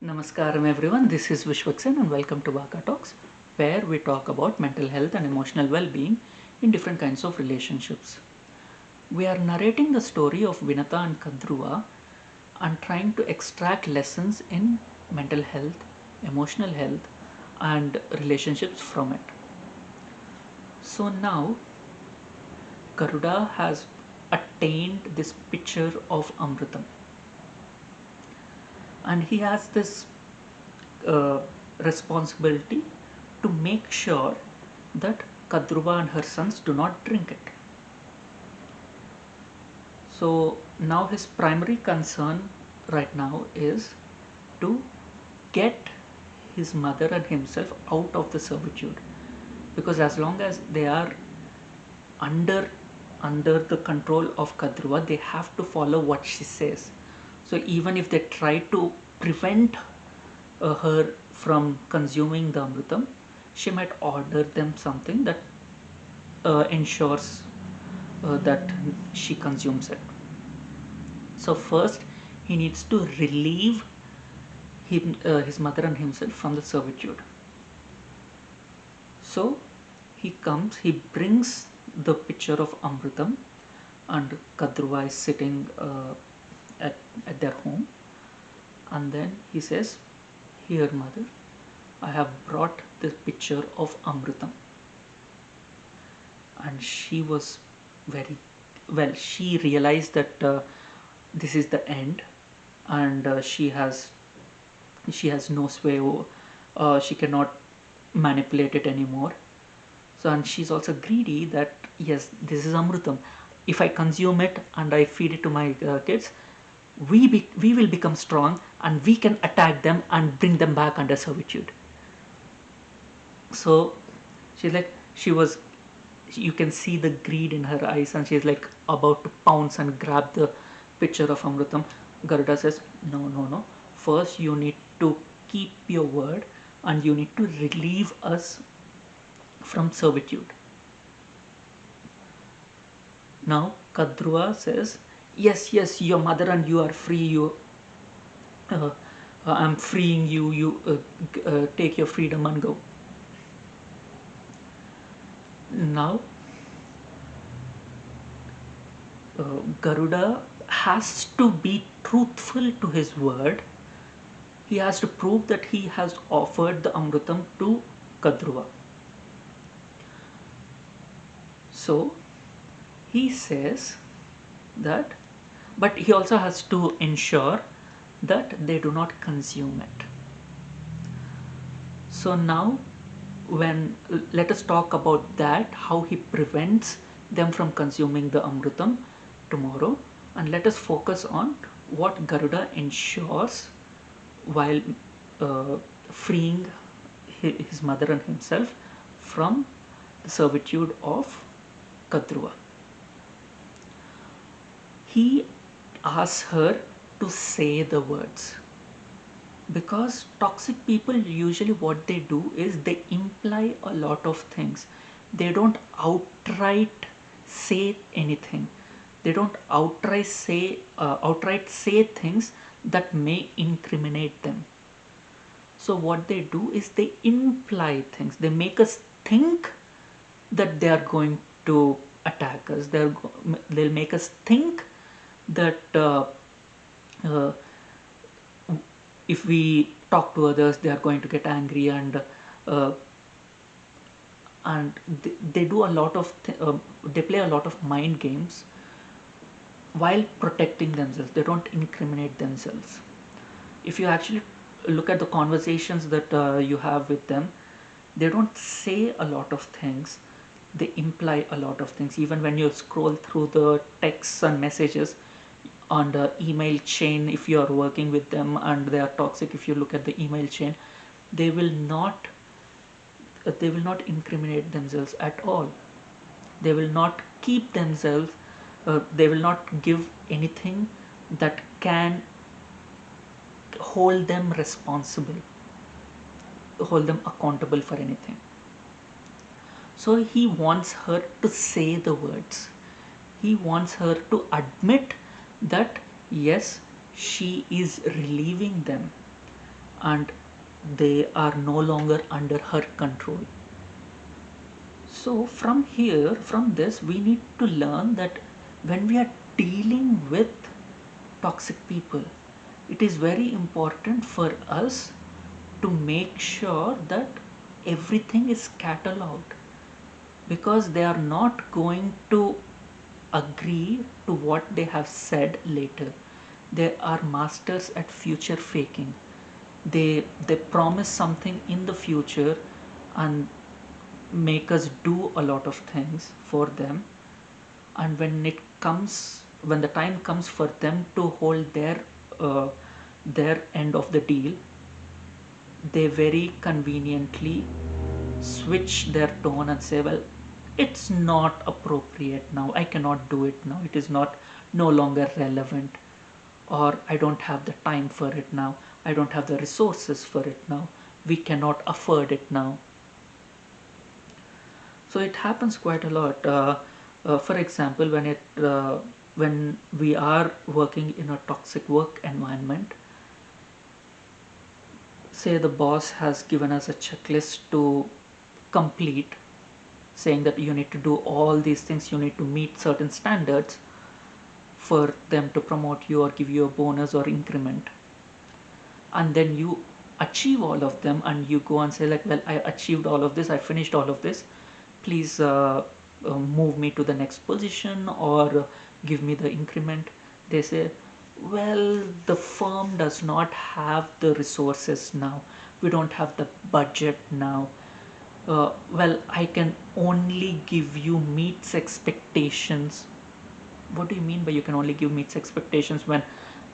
Namaskaram everyone, this is Vishwaksen and welcome to Vaka Talks, where we talk about mental health and emotional well-being in different kinds of relationships. We are narrating the story of Vinata and Kadruva and trying to extract lessons in mental health, emotional health and relationships from it. So now Garuda has attained this picture of Amritam, and he has this uh, responsibility to make sure that Kadruva and her sons do not drink it. So now his primary concern right now is to get his mother and himself out of the servitude, because as long as they are under under the control of Kadruva, they have to follow what she says. So even if they try to prevent her from consuming the amritam, she might order them something that ensures that she consumes it. So first, he needs to relieve his mother and himself from the servitude. So he brings the pitcher of amritam, and Kadruva is sitting at their home, and then he says, "Here, mother, I have brought the pitcher of amritam." And she was very well. She realized that this is the end, and she has no sway. She cannot manipulate it anymore. So, and she's also greedy that yes, this is amrutam. If I consume it and I feed it to my kids, we will become strong and we can attack them and bring them back under servitude. So she's like, she was, you can see the greed in her eyes, and she's like about to pounce and grab the pitcher of amrutam. Garuda says, no, no, no, first you need to keep your word and you need to relieve us from servitude. Now Kadruva says, yes, yes, your mother and you are free. uh, I'm freeing you. Take your freedom and go. Now Garuda has to be truthful to his word. He has to prove that he has offered the amrutam to Kadruva. So he says that, but he also has to ensure that they do not consume it. So now, when let us talk about that, how he prevents them from consuming the amrutam tomorrow, and let us focus on what Garuda ensures while freeing his mother and himself from the servitude of Kadruva. He asks her to say the words, because toxic people usually what they do is they imply a lot of things. They don't outright say anything. They don't outright say things that may incriminate them. So what they do is they imply things. They make us think that they are going to attack us. They'll make us think that uh, if we talk to others, they are going to get angry, uh, and they do a lot of they play a lot of mind games while protecting themselves. They don't incriminate themselves. If you actually look at the conversations that you have with them, they don't say a lot of things. They imply a lot of things. Even when you scroll through the texts and messages on the email chain, if you are working with them and they are toxic, if you look at the email chain, they will not incriminate themselves at all. They will not keep themselves, they will not give anything that can hold them responsible, hold them accountable for anything. So he wants her to say the words. He wants her to admit that yes, she is relieving them. and they are no longer under her control. So from here, from this, we need to learn that when we are dealing with toxic people, it is very important for us to make sure that everything is cataloged, because they are not going to agree to what they have said later. They are masters at future faking. They promise something in the future and make us do a lot of things for them, and when the time comes for them to hold their end of the deal, they very conveniently switch their tone and say, well, it's not appropriate now, I cannot do it now, it is not no longer relevant, or I don't have the time for it now, I don't have the resources for it now, we cannot afford it now. So it happens quite a lot. For example, when we are working in a toxic work environment, say the boss has given us a checklist to complete, saying that you need to do all these things, you need to meet certain standards for them to promote you or give you a bonus or increment, and then you achieve all of them and you go and say like, well, I achieved all of this, I finished all of this, please move me to the next position or give me the increment. They say, well, the firm does not have the resources now, we don't have the budget now. Well, I can only give you meets expectations. What do you mean by you can only give meets expectations when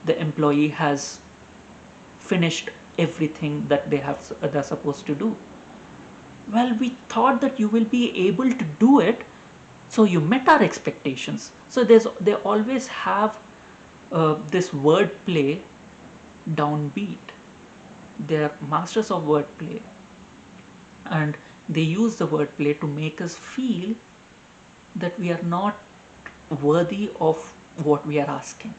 the employee has finished everything that they're supposed to do? Well, we thought that you will be able to do it, so you met our expectations. So they always have this wordplay downbeat. They're masters of wordplay, and they use the wordplay to make us feel that we are not worthy of what we are asking.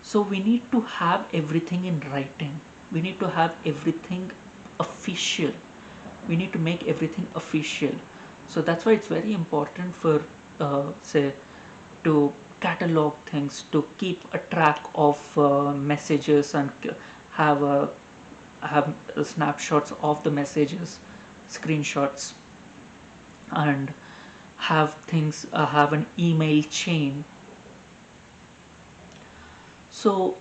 So we need to have everything in writing, we need to have everything official, we need to make everything official. So that's why it's very important for say to catalog things, to keep a track of messages, and have have snapshots of the messages, screenshots, and have things have an email chain. So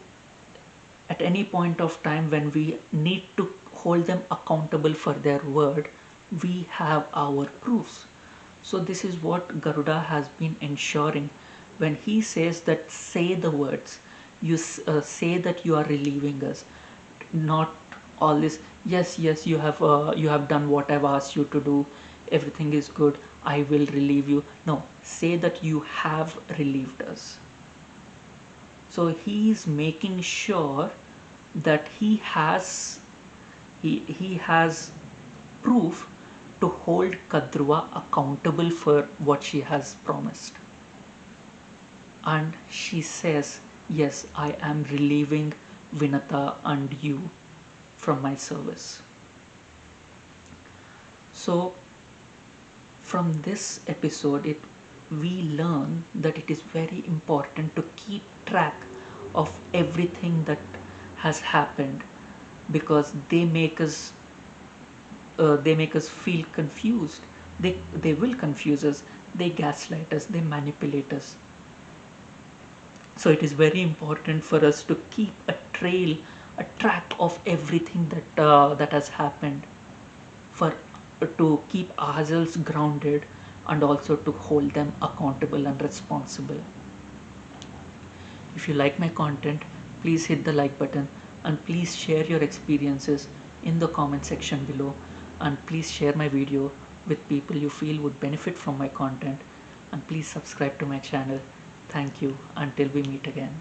at any point of time when we need to hold them accountable for their word, we have our proofs. So this is what Garuda has been ensuring. When he says that say the words, you say that you are relieving us, not all this, yes, yes, you have done what I've asked you to do, everything is good, I will relieve you. No, say that you have relieved us. So he is making sure that he has proof to hold Kadruva accountable for what she has promised. And she says, yes, I am relieving Vinata and you from my service. So from this episode, we learn that it is very important to keep track of everything that has happened, because they make us feel confused. They will confuse us, they gaslight us, they manipulate us. So it is very important for us to keep a track of everything that has happened, for to keep ourselves grounded and also to hold them accountable and responsible. If you like my content, please hit the like button, and please share your experiences in the comment section below, and please share my video with people you feel would benefit from my content, and please subscribe to my channel. Thank you. Until we meet again.